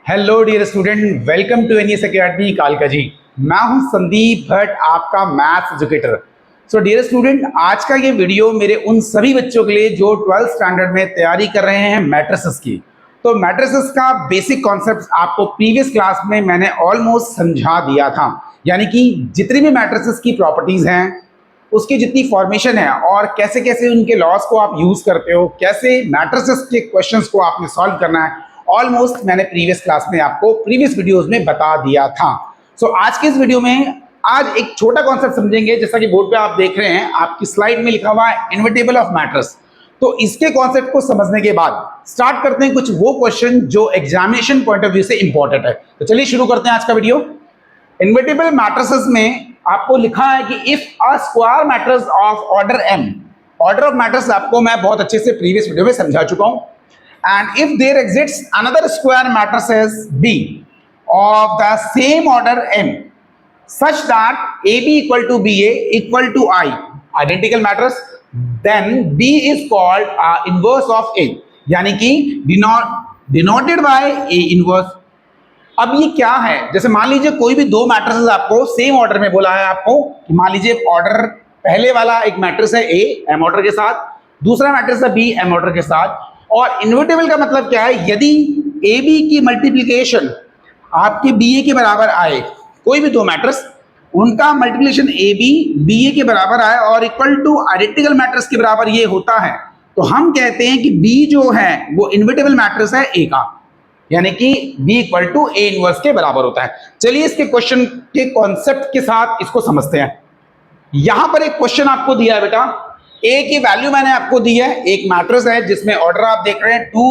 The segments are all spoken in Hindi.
Hello dear student, welcome to NES academy कालका जी। मैं हूं संदीप भट्ट, आपका maths educator. So dear student, आज का ये वीडियो मेरे उन सभी बच्चों के लिए जो 12th स्टैंडर्ड में तैयारी कर रहे हैं मैट्रिसेस की। तो मैट्रिसेस का बेसिक कॉन्सेप्ट आपको प्रीवियस क्लास में मैंने ऑलमोस्ट समझा दिया था। यानी कि जितनी भी मैट्रिसेस की प्रॉपर्टीज हैं, उसकी जितनी फॉर्मेशन है और कैसे कैसे उनके लॉस को आप यूज करते हो, कैसे मैट्रिसेस के क्वेश्चंस को आपने सॉल्व करना है, ऑलमोस्ट मैंने प्रीवियस क्लास में आपको प्रीवियस वीडियोस में बता दिया था। सो आज के इस वीडियो में आज एक छोटा कॉन्सेप्ट समझेंगे। जैसा कि बोर्ड पे आप देख रहे हैं, आपकी स्लाइड में लिखा हुआ है इनवर्टिबल ऑफ मैट्रिक्स। तो इसके कॉन्सेप्ट को समझने के बाद स्टार्ट करते हैं कुछ वो क्वेश्चन जो एग्जामिनेशन पॉइंट ऑफ व्यू से इंपॉर्टेंट है। तो चलिए शुरू करते हैं आज का वीडियो। इनवर्टिबल मैट्रिसेस में आपको लिखा है कि if a square matrix of order m, order of matrix आपको मैं बहुत अच्छे से प्रीवियस वीडियो में समझा चुका हूं, and if there exists another square matrices B of the same order M such that AB equal to BA equal to I, identical matrix, then B is called inverse of A, यानी कि denoted by A inverse। अब ये क्या है? जैसे मान लीजिए कोई भी दो मैट्रिसेस आपको सेम ऑर्डर में बोला है आपको कि मान लीजिए ऑर्डर पहले वाला एक मैट्रिक्स है A M ऑर्डर के साथ, दूसरा मैट्रिक्स है B M ऑर्डर के साथ। और इनवर्टिबल का मतलब क्या है? यदि ए बी की मल्टीप्लिकेशन आपके बी ए के बराबर आए, कोई भी दो मैट्रिक्स उनका मल्टीप्लिकेशन ए बी बी ए के बराबर आए और इक्वल टू आइडेंटिकल मैट्रिक्स के बराबर ये होता है, तो हम कहते हैं कि बी जो है वो इनवर्टिबल मैट्रिक्स है ए का, यानी कि B equal to A inverse के बराबर होता है। चलिए इसके क्वेश्चन के कॉन्सेप्ट के साथ इसको समझते हैं। यहां पर एक क्वेश्चन आपको दिया है बेटा, ए की वैल्यू मैंने आपको दी है, एक मैट्रिक्स है जिसमें ऑर्डर आप देख रहे हैं 2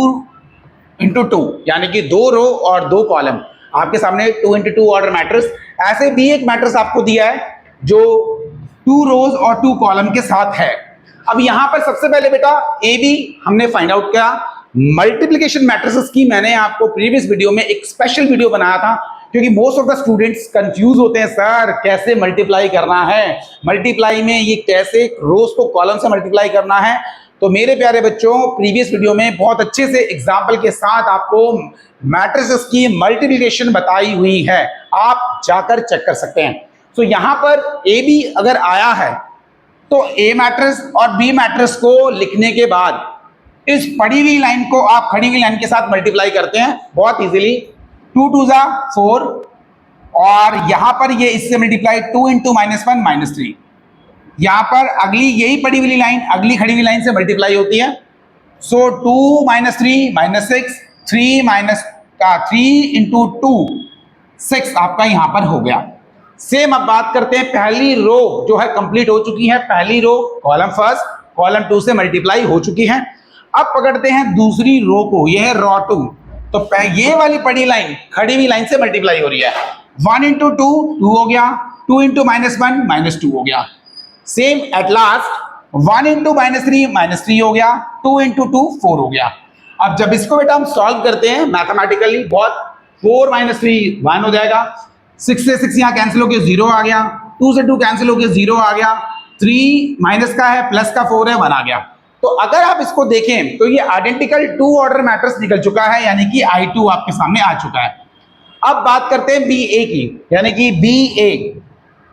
into 2, यानी कि 2 रो और 2 कॉलम आपके सामने 2 into 2 ऑर्डर मैट्रिक्स। ऐसे भी एक मैट्रिक्स आपको दिया है जो 2 रोज और 2 कॉलम के साथ है। अब यहां पर सबसे पहले बेटा ए बी हमने फाइंड आउट किया। मल्टीप्लिकेशन मैट्रिसेस की मैंने आपको प्रीवियस वीडियो में एक स्पेशल वीडियो बनाया था, क्योंकि most of the students confuse होते हैं, सर कैसे मल्टीप्लाई करना है, मल्टीप्लाई में ये कैसे रोज को कॉलम से मल्टीप्लाई करना है। तो मेरे प्यारे बच्चों, प्रीवियस वीडियो में बहुत अच्छे से एग्जांपल के साथ आपको मैट्रिसेस की मल्टीप्लिकेशन बताई हुई है, आप जाकर चेक कर सकते हैं। तो यहां पर ए बी अगर आया है तो ए मैट्रिक्स और बी मैट्रिक्स को लिखने के बाद इस पड़ी हुई लाइन को आप खड़ी हुई लाइन के साथ मल्टीप्लाई करते हैं बहुत इजीली। 2 2 जा 4 और यहां पर ये इससे मल्टीप्लाई 2 into -1 -3। यहां पर अगली यही पड़ी हुई लाइन अगली खड़ी हुई लाइन से मल्टीप्लाई होती है। सो 2 -3 -6 3 into 2 6 आपका यहां पर हो गया। सेम अब बात करते हैं, पहली रो जो है कंप्लीट हो चुकी है, पहली रो कॉलम फर्स्ट कॉलम 2 से मल्टीप्लाई हो चुकी है। अब पकड़ते हैं दूसरी रो को, यह है रो 2। तो ये वाली पड़ी लाइन खड़ी हुई लाइन से मल्टीप्लाई हो रही है। 1 into 2 2 हो गया, 2 into -1 -2 हो गया। सेम एट लास्ट 1 into -3 हो गया, 2 into 2 4 हो गया। अब जब इसको बेटा हम सॉल्व करते हैं मैथमेटिकली, बहुत 4 - 3 1 हो जाएगा, 6 से 6 यहाँ कैंसिल होकर 0 आ गया, 2 से 2 कैंसिल होकर 0 आ गया, 3 माइनस का है प्लस का 4 है 1 आ गया। तो अगर आप इसको देखें तो ये आइडेंटिकल 2 ऑर्डर मैट्रिक्स निकल चुका है, यानी कि I2 आपके सामने आ चुका है। अब बात करते हैं बी ए की, यानी कि बी ए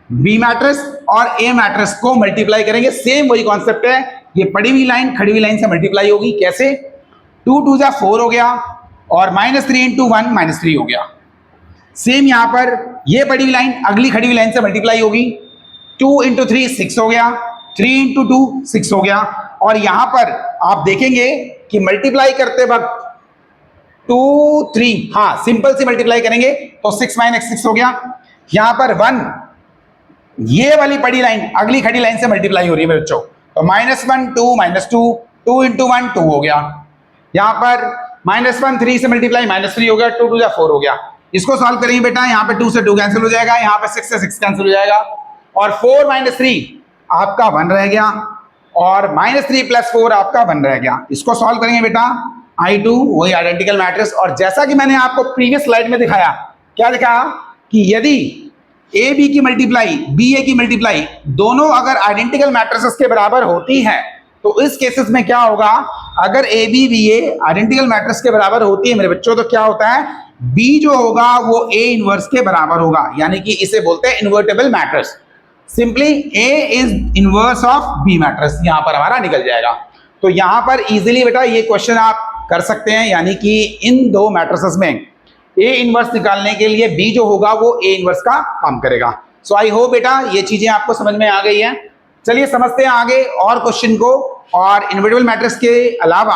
बी मैट्रिक्स और ए मैट्रिक्स को मल्टीप्लाई करेंगे। सेम वही कॉन्सेप्ट है, ये पड़ी हुई लाइन खड़ी हुई लाइन से मल्टीप्लाई होगी। कैसे? 2 2 जा 4 हो गया और -3 into 1 -3 हो गया। सेम यहां पर ये पड़ी हुई लाइन अगली खड़ी हुई लाइन से मल्टीप्लाई होगी, 2 into 3 6 हो गया, 3 into 2 6 हो गया। और यहां पर आप देखेंगे कि मल्टीप्लाई करते वक्त 2 3 हाँ सिंपल से मल्टीप्लाई करेंगे तो 6 - 6 हो गया। यहां पर 1 ये वाली पड़ी लाइन अगली खड़ी लाइन से मल्टीप्लाई हो रही है मेरे बच्चों, तो -1 2 -2 2 into 1 2 हो गया। यहां पर -1 3 से मल्टीप्लाई -3 हो गया, 2 2 4 हो गया। इसको सॉल्व करेंगे बेटा, यहां पे 2 से 2 कैंसिल हो जाएगा, यहां पे 6 से 6 कैंसिल हो जाएगा और 4 - 3 आपका 1 रह गया और -3 + 4 आपका 1 रह गया। इसको सॉल्व करेंगे बेटा, I2 वही आइडेंटिकल मैट्रिक्स। और जैसा कि मैंने आपको प्रीवियस स्लाइड में दिखाया, क्या दिखाया कि यदि ए बी की मल्टीप्लाई बी ए की मल्टीप्लाई दोनों अगर आइडेंटिकल मैट्रिसेस के बराबर होती है तो इस केसेस में क्या होगा, अगर A B B A identical matrix के बराबर होती है मेरे बच्चों, तो क्या होता है बी जो होगा वो ए इनवर्स के बराबर होगा, यानी कि इसे बोलते हैं invertible matrix. Simply A is inverse of B matrix यहां पर हमारा निकल जाएगा। तो यहां पर इजीली बेटा ये क्वेश्चन आप कर सकते हैं, यानी कि इन दो मैट्रिसेस में ए इनवर्स निकालने के लिए बी जो होगा वो ए इनवर्स का काम करेगा। सो आई होप बेटा ये चीजें आपको समझ में आ गई हैं। चलिए समझते हैं आगे और क्वेश्चन को। और इन्वर्टिबल मैट्रिक्स के अलावा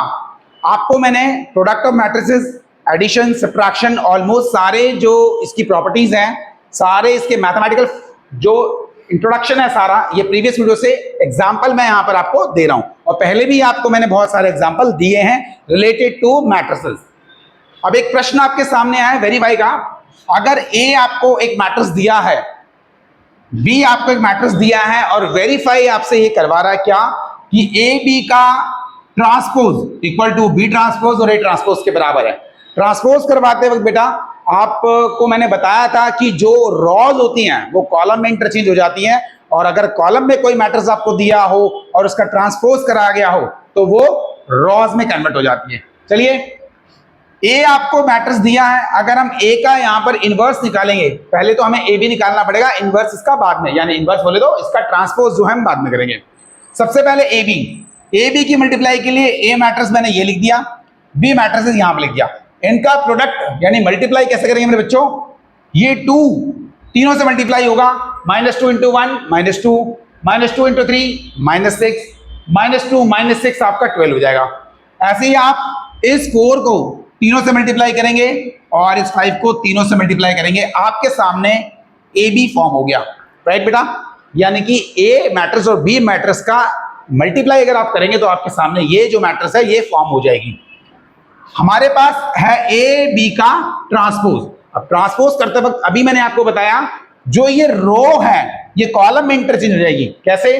आपको मैंने product of matrices, addition, subtraction, almost सारे जो इसकी प्रॉपर्टीज हैं, सारे इसके मैथमेटिकल जो इंट्रोडक्शन है सारा, ये प्रीवियस वीडियो से एग्जांपल मैं यहां पर आपको दे रहा हूं, और पहले भी आपको मैंने बहुत सारे एग्जांपल दिए हैं रिलेटेड टू मैट्रिसेस। अब एक प्रश्न आपके सामने आया वेरीफाई का, अगर ए आपको एक मैट्रिक्स दिया है, बी आपको एक मैट्रिक्स दिया है, और वेरीफाई आपसे ये करवा रहा है क्या कि ए बी का transpose equal to B transpose और ए ट्रांसपोज के बराबर है। ट्रांसपोज करवाते वक्त बेटा आपको मैंने बताया था कि जो रॉज होती हैं वो कॉलम में इंटरचेंज हो जाती हैं, और अगर कॉलम में कोई मैट्रिक्स आपको दिया हो और उसका ट्रांसपोज कराया गया हो तो वो रॉज में कन्वर्ट हो जाती है। चलिए ए आपको मैट्रिक्स दिया है, अगर हम ए का यहां पर इनवर्स निकालेंगे, पहले तो हमें ए बी निकालना पड़ेगा, इनवर्स इसका बाद में, यानी इनवर्स बोले तो इसका ट्रांसपोज जो है हम बाद में करेंगे। सबसे पहले ए बी की मल्टीप्लाई के लिए ए मैट्रिक्स मैंने ये लिख दिया, बी मैट्रिक्स यहां पर लिख दिया। इनका प्रोडक्ट यानी मल्टीप्लाई कैसे करेंगे मेरे बच्चों, ये 2 तीनों से मल्टीप्लाई होगा, -2 × 1 -2, -2 × 3 -6, -2 -6 आपका 12 हो जाएगा। ऐसे ही आप इस 4 को तीनों से मल्टीप्लाई करेंगे और इस 5 को तीनों से मल्टीप्लाई करेंगे, आपके सामने ए बी फॉर्म हो गया। राइट बेटा, यानी कि ए मैट्रिक्स और बी मैट्रिक्स का मल्टीप्लाई अगर आप करेंगे तो आपके सामने ये जो मैट्रिक्स है ये फॉर्म हो जाएगी। हमारे पास है ए बी का ट्रांसपोज। अब ट्रांसपोज करते वक्त अभी मैंने आपको बताया जो ये रो है ये कॉलम में इंटरचेंज हो जाएगी। कैसे,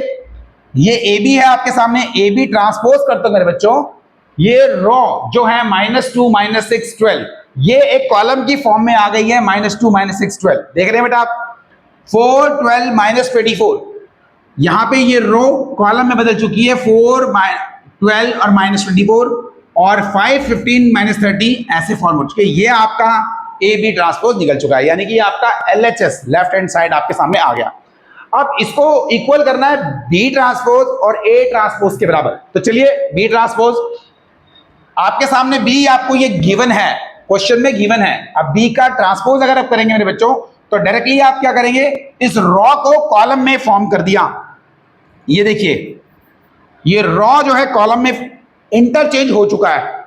ये ए बी है आपके सामने, ए बी ट्रांसपोज करते मेरे बच्चों, ये रो जो है -2 -6 12 ये एक कॉलम की फॉर्म में आ गई है, -2 -6 12। देख रहे हैं बेटा आप, 4 12 -24 यहां पे ये रो कॉलम में बदल चुकी है, 4 12 और -24 और 5 15 -30 ऐसे फॉर्म हो चुके। ये आपका ए बी ट्रांसपोज निकल चुका है, यानी कि आपका LHS लेफ्ट हैंड साइड आपके सामने आ गया। अब इसको इक्वल करना है बी ट्रांसपोज और ए ट्रांसपोज के बराबर। तो चलिए बी ट्रांसपोज आपके सामने, बी आपको ये गिवन है, क्वेश्चन में गिवन है। अब बी का ट्रांसपोज अगर आप करेंगे मेरे बच्चों तो डायरेक्टली आप क्या करेंगे, इस रॉ को कॉलम में फॉर्म कर दिया। ये देखिए ये रॉ जो है कॉलम में इंटरचेंज हो चुका है।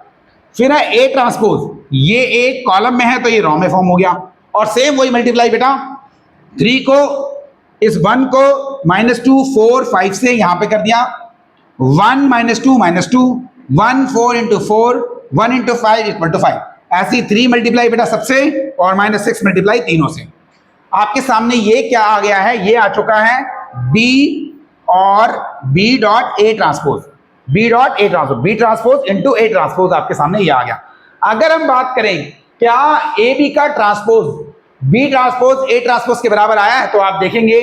फिर है ए ट्रांसपोज, ये एक कॉलम में है तो ये रॉ में फॉर्म हो गया, और सेम वही मल्टीप्लाई बेटा 3 को इस 1 को -2 4 5 से यहां पे कर दिया, 1 -2 -2 1 4 × 4 1 × 5 = 5। ऐसी 3 मल्टीप्लाई बेटा सबसे और -6 मल्टीप्लाई तीनों से। आपके सामने ये क्या आ गया है, ये आ चुका है बी और B dot A transpose, B dot A transpose, B transpose into A transpose आपके सामने ये आ गया। अगर हम बात करें क्या ए बी का transpose B transpose A transpose के बराबर आया है, तो आप देखेंगे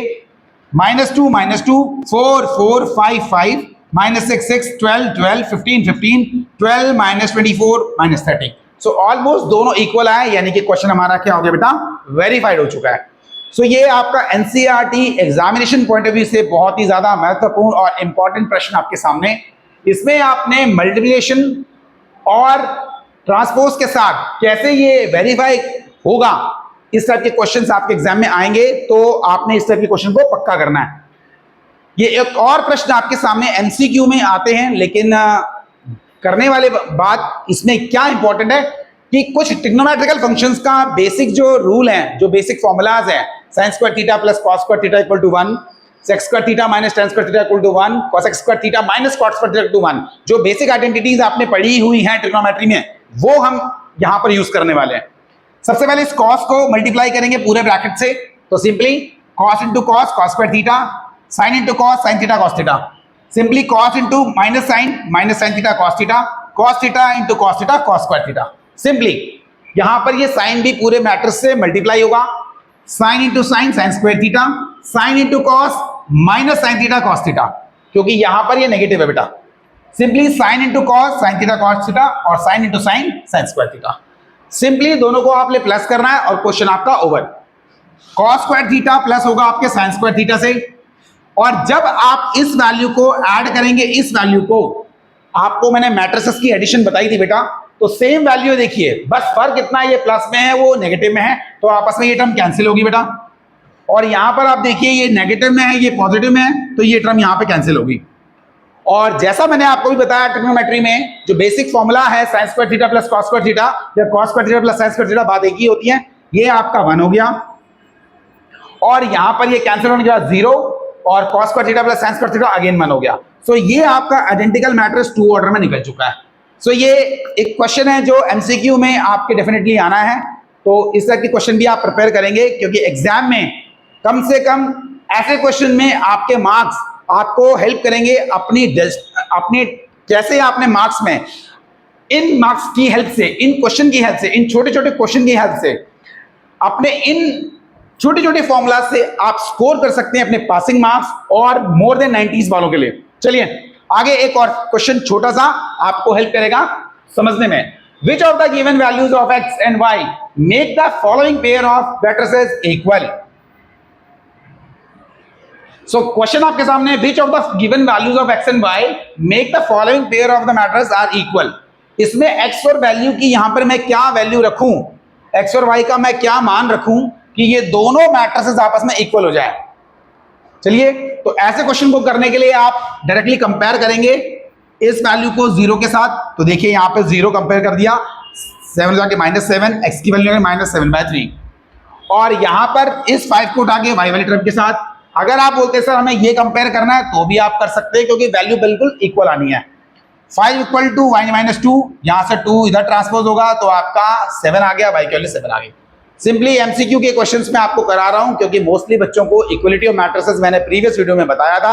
-2 -2 4 4 5 5 -6 6 12 12 15 15 12 -24 -30। सो ऑलमोस्ट दोनों इक्वल आए, यानी कि क्वेश्चन हमारा क्या हो गया बेटा, वेरीफाइड हो चुका है। सो ये आपका NCERT examination point of view से बहुत ही ज्यादा महत्वपूर्ण और इंपॉर्टेंट प्रश्न आपके सामने। इसमें आपने मल्टीप्लिकेशन और ट्रांसपोज के साथ कैसे ये वेरीफाई होगा, इस टाइप के क्वेश्चंस आपके एग्जाम में आएंगे, तो आपने इस टाइप के क्वेश्चन को पक्का करना है। ये एक और प्रश्न आपके सामने एमसीक्यू में आते हैं, लेकिन करने वाले बात इसमें क्या इंपॉर्टेंट है कि कुछ ट्रिग्नोमेट्रिकल फंक्शंस का बेसिक जो रूल है, जो बेसिक फॉर्मूलाज हैं, sin square theta plus cos square theta equal to 1, sec square theta minus tan square theta equal to 1, cosec square theta minus cot square theta equal to 1, जो बेसिक आइडेंटिटीज आपने पढ़ी हुई हैं ट्रिग्नोमेट्री में, वो हम यहां पर यूज करने वाले हैं। सबसे पहले इस cos को मल्टीप्लाई करेंगे पूरे ब्रैकेट से, तो simply cos into cos cos square theta, sin into cos sin theta cos theta, simply cos into minus sin theta cos theta into cos theta cos square theta. Simply यहां पर ये साइन भी पूरे मैट्रिक्स से मल्टीप्लाई होगा, sine into sine sine square theta, sine into cos minus sine theta cos theta, क्योंकि यहां पर ये नेगेटिव है बेटा। Simply sine into cos sine theta cos theta और sine into sine sine square theta. Simply दोनों को आपने प्लस करना है और क्वेश्चन आपका over. Cos square theta plus होगा आपके साइन स्क्वायर थीटा से, और जब आप इस वैल्यू को ऐड करेंगे इस वैल्यू को, आपको मैंने मैट्रिसेस की एडिशन बताई थी बेटा, तो सेम वैल्यू देखिए, बस फर्क इतना है, ये प्लस में है वो नेगेटिव में है, तो आपस में ये टर्म कैंसिल होगी बेटा। और यहां पर आप देखिए ये नेगेटिव में है ये पॉजिटिव में है, तो ये टर्म यहां पे कैंसिल होगी। और जैसा मैंने आपको भी बताया ट्रिग्नोमेट्री में जो बेसिक फॉर्मूला है sin square theta plus cos square theta या cos square theta plus sin square theta, बात एक ही होती है। ये आपका 1 हो गया और यहां पर ये कैंसिल होने के बाद 0 और cos square theta plus sin square theta again 1 हो गया। सो ये आपका आइडेंटिकल मैट्रिक्स 2 ऑर्डर में निकल चुका है। सो ये एक क्वेश्चन है जो एमसीक्यू में आपके डेफिनेटली आना है, तो इस तरह के क्वेश्चन भी आप प्रिपेयर करेंगे, क्योंकि एग्जाम में कम से कम ऐसे क्वेश्चन में आपके मार्क्स आपको हेल्प करेंगे अपनी जैसे आपने मार्क्स में इन मार्क्स की हेल्प से, इन क्वेश्चन की हेल्प से, इन छोटे छोटे क्वेश्चन की हेल्प से, अपने इन छोटे छोटे फॉर्मूला से आप स्कोर कर सकते हैं अपने पासिंग मार्क्स और मोर देन 90s वालों के लिए। चलिए आगे एक और क्वेश्चन छोटा सा आपको हेल्प करेगा समझने में। Which of the given values of x and y make the following pair of matrices equal? So question आपके सामने, which of the given values of x and y make the following pair of the matrices are equal? इसमें x और वैल्यू की यहां पर मैं क्या वैल्यू रखूं, x और y का मैं क्या मान रखूं कि ये दोनों मैट्रिसेस आपस में इक्वल हो जाए। चलिए तो ऐसे क्वेश्चन को करने के लिए आप डायरेक्टली कंपेयर करेंगे इस वैल्यू को 0 के साथ। तो देखिए यहां पे 0 कंपेयर कर दिया, 7 जाके -7, x की वैल्यू -7/3, और यहां पर इस 5 को उठा के y वाली टर्म के साथ। अगर आप बोलते हैं सर हमें ये कंपेयर करना है तो भी आप कर सकते हैं, क्योंकि वैल्यू बिल्कुल इक्वल आनी है। 5 = y - 2, यहां से 2 इधर ट्रांसपोज होगा तो आपका 7 आ गया, y की वैल्यू 7 आ गई। सिंपली एमसीक्यू के क्वेश्चंस में आपको करा रहा हूं, क्योंकि मोस्टली बच्चों को इक्वलिटी ऑफ मैट्रिसेस मैंने प्रीवियस वीडियो में बताया था,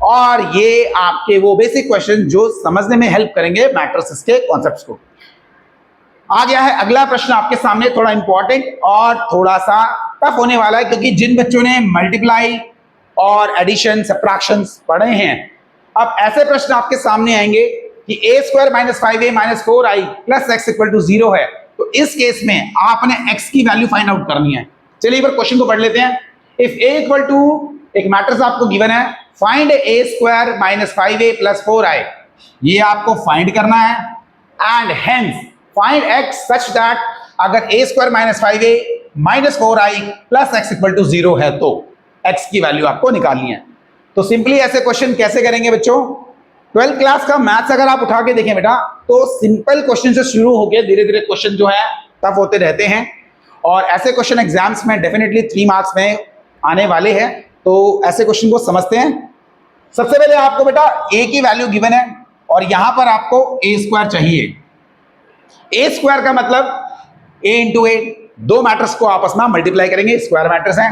और ये आपके वो बेसिक क्वेश्चन जो समझने में हेल्प करेंगे मैट्रिसेस के कॉन्सेप्ट्स को। आ गया है अगला प्रश्न आपके सामने, थोड़ा इंपॉर्टेंट और थोड़ा सा टफ होने वाला है, क्योंकि जिन बच्चों ने मल्टीप्लाई और एडिशन सब्ट्रैक्शन पढ़े हैं, अब ऐसे प्रश्न आपके सामने आएंगे कि a² - 5a - 4i + x = 0 है, तो इस केस में आपने x की वैल्यू फाइंड आउट करनी है। चलिए एक बार क्वेश्चन को पढ़ लेते हैं। इफ a = एक मैट्रिक्स आपको गिवन है, फाइंड a² - 5a + 4i, ये आपको फाइंड करना है, and hence find x such that अगर a² - 5a - 4i + x = 0 है तो x की वैल्यू आपको निकालनी है। तो सिंपली ऐसे क्वेश्चन कैसे करेंगे बच्चों, 12th क्लास का मैथ्स अगर आप उठा के देखें बेटा, तो सिंपल क्वेश्चन से शुरू होकर धीरे धीरे क्वेश्चन जो है टफ होते रहते हैं, और ऐसे क्वेश्चन एग्जाम्स में डेफिनेटली 3 मार्क्स में आने वाले हैं। तो ऐसे क्वेश्चन को समझते हैं। सबसे पहले आपको बेटा a की वैल्यू गिवन है और यहां पर आपको a² चाहिए। a² का मतलब a × a, दो मैट्रिक्स को आपस में मल्टीप्लाई करेंगे, स्क्वायर मैट्रिक्स हैं।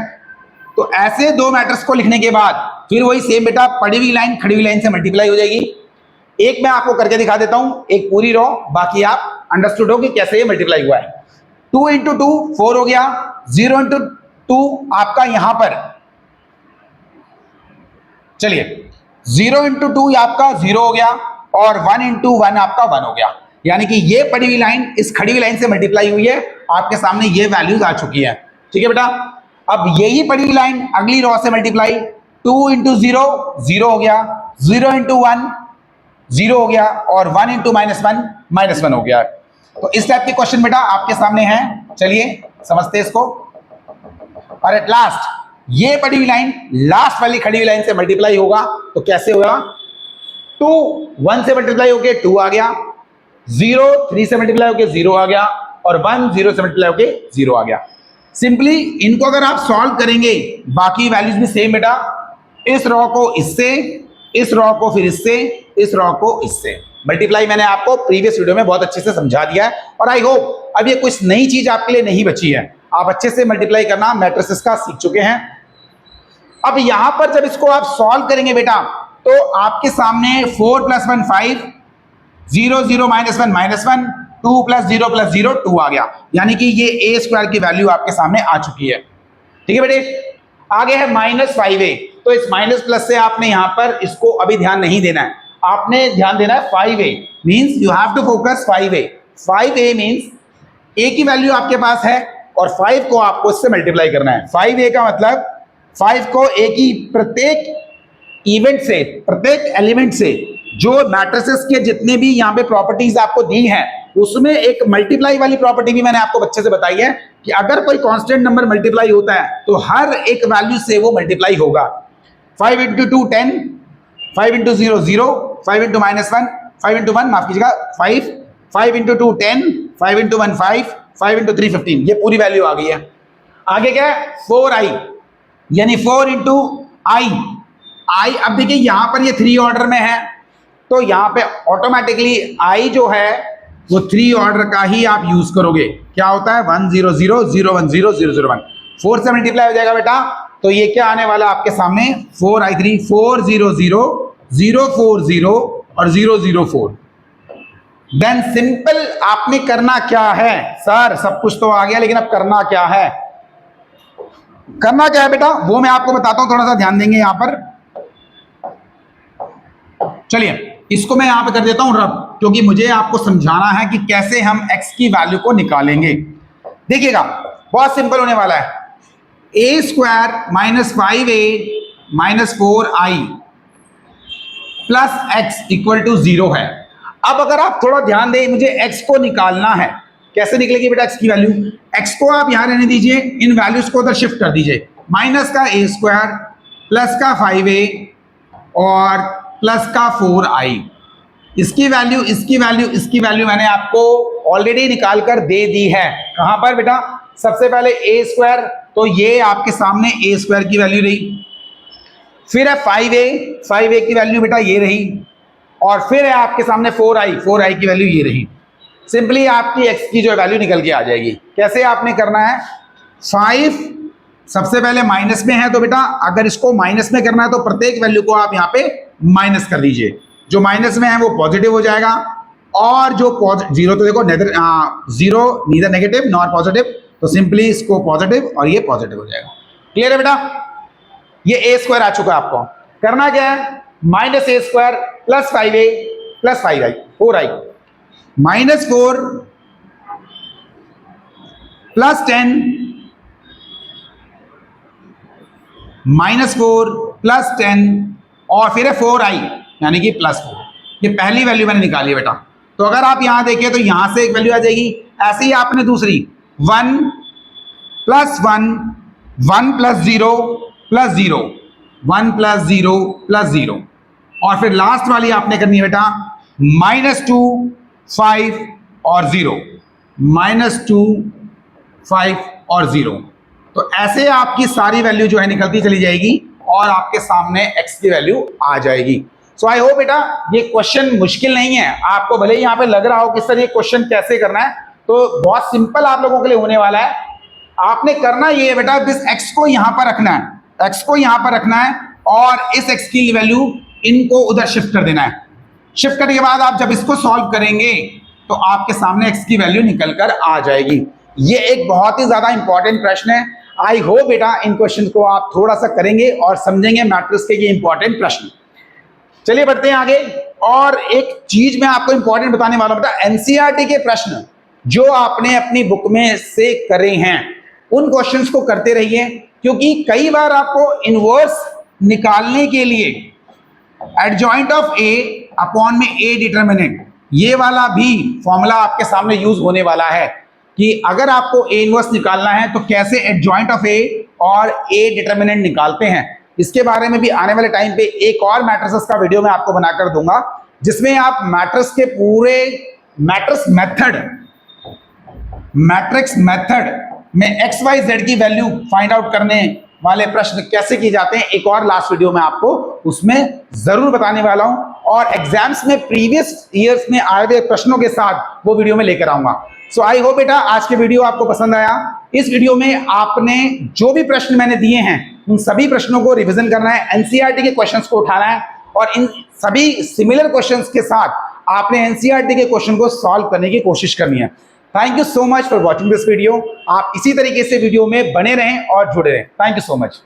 तो ऐसे दो मैट्रिक्स को लिखने के बाद फिर वही सेम बेटा पड़ी हुई लाइन खड़ी हुई लाइन से मल्टीप्लाई हो जाएगी। एक मैं आपको करके दिखा देता हूं, एक पूरी रो, बाकी आप अंडरस्टूड हो कि कैसे ये मल्टीप्लाई हुआ है। 2 × 2 4 हो गया, 0 × 2 आपका यहां पर, चलिए 0 × 2 आपका 0 हो गया, और 1 × 1 आपका 1 हो गया। यानी कि ये पड़ी हुई लाइन इस खड़ी हुई लाइन से मल्टीप्लाई हुई है, आपके सामने ये वैल्यूज आ चुकी है। ठीक है बेटा, अब यही पड़ी हुई लाइन अगली रो से मल्टीप्लाई, 2 × 0 0 हो गया, 0 × 1 0 हो गया, और 1 × -1 -1 हो गया। तो इस टाइप के क्वेश्चन बेटा आपके सामने हैं। चलिए समझते हैं इसको। और एट लास्ट ये पड़ी हुई लाइन लास्ट वाली खड़ी हुई लाइन से मल्टीप्लाई होगा, तो कैसे होगा, 2 1 से मल्टीप्लाई होके 2 आ गया, 0 3 से मल्टीप्लाई होके 0 आ गया, और 1 0 से मल्टीप्लाई होके 0 आ गया। सिंपली इनको अगर आप सॉल्व करेंगे बाकी वैल्यूज भी सेम बेटा, इस रो को इससे, इस रो को फिर इससे, इस रो को इससे मल्टीप्लाई मैंने आपको प्रीवियस वीडियो में बहुत अच्छे से समझा दिया है, और आई होप अब ये कुछ नई चीज आपके लिए नहीं बची है, आप अच्छे से मल्टीप्लाई करना मैट्रिसेस का सीख चुके हैं। अब यहां पर जब इसको आप सॉल्व करेंगे बेटा, तो आपके सामने 4 + 1 5, 0 0 - 1 -1, 2 + 0 + 0 2 आ गया। यानी कि ये a² की वैल्यू आपके सामने आ चुकी है। ठीक है बेटे, आगे है -5a। तो इस माइनस प्लस से आपने यहां पर इसको अभी ध्यान नहीं देना है, आपने ध्यान देना है 5a, means you have to focus 5a। 5a means a की वैल्यू आपके पास है और 5 को आपको इससे मल्टीप्लाई करना है। 5a का मतलब 5 को a की प्रत्येक इवेंट से, प्रत्येक एलिमेंट से जो मैट्रिसेस के जितने भी यहां पे प्रॉपर्टीज आपको दी हैं उसमें एक मल्टीप्लाई वाली प्रॉपर्टी भी मैंने आपको बच्चे से बताई है कि अगर कोई कांस्टेंट नंबर मल्टीप्लाई होता है तो हर एक वैल्यू से वो मल्टीप्लाई होगा। 5 इंटू 2 10, 5 इंटू 0 0, 5 इंटू -1, 5 इंटू 1 माफ कीजिएगा 5, 5 इंटू 2 10, 5 इंटू 1 5, 5 इंटू 3 15, ये पूरी वैल्यू आ गई है। आगे क्या है 4i यानी 4 इंटू आई। अब देखिए यहां पर ये 3 ऑर्डर में है तो यहां पे ऑटोमेटिकली i जो है वो 3 ऑर्डर का ही आप यूज करोगे। क्या होता है 1 0 0 0 1 0 0 0 1, 4 से मल्टीप्लाई हो जाएगा बेटा तो ये क्या आने वाला आपके सामने 4i3 4 0 0 0 4 0 और 0 0 4। देन सिंपल आपने करना क्या है सर, सब कुछ तो आ गया लेकिन अब करना क्या है, करना क्या है बेटा वो मैं आपको बताता हूं, थोड़ा सा ध्यान देंगे यहां पर। चलिए इसको मैं यहां पे कर देता हूं रब, क्योंकि मुझे आपको समझाना है कि कैसे हम x की वैल्यू को निकालेंगे। देखिएगा बहुत सिंपल होने वाला है, a square minus 5a minus 4i plus x equal to 0 है। अब अगर आप थोड़ा ध्यान दें, मुझे x को निकालना है, कैसे निकलेगी बेटा x की वैल्यू, x को आप यहां रहने दीजिए, इन वैल्यूज को उधर शिफ्ट कर दीजिए, माइनस का a स्क्वायर प्लस का 5a और प्लस का 4i। इसकी वैल्यू इसकी वैल्यू इसकी वैल्यू मैंने आपको ऑलरेडी निकाल कर दे दी है। कहां पर बेटा, सबसे पहले a स्क्वायर, तो ये आपके सामने a स्क्वायर की वैल्यू रही, फिर है 5a की वैल्यू बेटा ये रही, और फिर है आपके सामने 4i की वैल्यू ये रही। सिंपली आपकी x की जो वैल्यू निकल के आ जाएगी। कैसे आपने करना है, 5 सबसे पहले माइनस में है तो बेटा अगर इसको माइनस में करना है तो प्रत्येक वैल्यू को आप यहां पे माइनस कर दीजिए, जो माइनस में है वो पॉजिटिव हो जाएगा, और जो जीरो तो देखो zero neither negative nor positive, तो सिंपली इसको पॉजिटिव और ये पॉजिटिव हो जाएगा। क्लियर है बेटा, ये a स्क्वायर आ चुका है। आपको करना क्या है, minus a square plus 5a plus 5i 4i minus 4 plus 10 minus 4 plus 10 और फिर है 4i यानी कि प्लस 4। ये पहली वैल्यू मैंने निकाली है बेटा। तो अगर आप यहां देखें तो यहां से एक वैल्यू आ जाएगी, ऐसे ही आपने दूसरी 1 plus 1 1 plus 0 plus 0 1 plus 0 plus 0, और फिर लास्ट वाली आपने करनी है बेटा -2 5 और 0 -2 5 और 0। तो ऐसे आपकी सारी वैल्यू जो है निकलती चली जाएगी और आपके सामने x की वैल्यू आ जाएगी। सो आई होप बेटा ये क्वेश्चन मुश्किल नहीं है, आपको भले ही यहाँ पे लग रहा हो कि सर ये क्वेश्चन कैसे करना है, तो बहुत सिंपल आप लोगों के लिए होने वाला है। आपने करना ये है बेटा, इस x को यहाँ पर रखना है, x को यहाँ पर रखना है और इस x की वैल्यू इनको उधर शिफ्ट कर देना है। शिफ्ट करने के बाद आप जब इसको सॉल्व करेंगे तो आपके सामने x की वैल्यू निकल कर आ जाएगी। ये एक बहुत ही ज्यादा इंपॉर्टेंट प्रश्न है। आई होप बेटा इन क्वेश्चन को आप थोड़ा सा करेंगे और समझेंगे मैट्रिक्स के ये इंपॉर्टेंट प्रश्न। चलिए बढ़ते हैं आगे। और एक चीज मैं आपको इंपॉर्टेंट बताने वाला हूं बेटा, एनसीईआरटी के प्रश्न जो आपने अपनी बुक में से करे हैं उन क्वेश्चंस को करते रहिए, क्योंकि कई बार आपको इनवर्स निकालने के लिए एडजॉइंट ऑफ ए अपॉन में ए डिटर्मिनेंट, ये वाला भी फॉर्मूला आपके सामने यूज होने वाला है कि अगर आपको ए इनवर्स निकालना है तो कैसे एडजॉइंट ऑफ ए और ए डिटर्मिनेंट निकालते हैं। इसके बारे में भी आने वाले टाइम पे एक और मैट्रिसेस का वीडियो मैं आपको बनाकर दूंगा, जिसमें आप मैट्रिक्स के पूरे मैट्रिक्स मेथड में एक्स वाई जेड की वैल्यू फाइंड आउट करने वाले प्रश्न कैसे किए जाते हैं, एक और लास्ट वीडियो में आपको उसमें जरूर बताने वाला हूं, और एग्जाम्स में प्रीवियस ईयर्स में आए हुए प्रश्नों के साथ वो वीडियो में लेकर आऊंगा। सो आई होप बेटा आज के वीडियो आपको पसंद आया। इस वीडियो में आपने जो भी प्रश्न मैंने दिए हैं उन सभी प्रश्नों को रिवीजन करना है, एनसीईआरटी के क्वेश्चंस को उठाना है, और इन सभी सिमिलर क्वेश्चंस के साथ आपने एनसीईआरटी के क्वेश्चन को सॉल्व करने की कोशिश करनी है। Thank you so much for watching this video. आप इसी तरीके से वीडियो में बने रहें और जुड़े रहें। Thank you so much.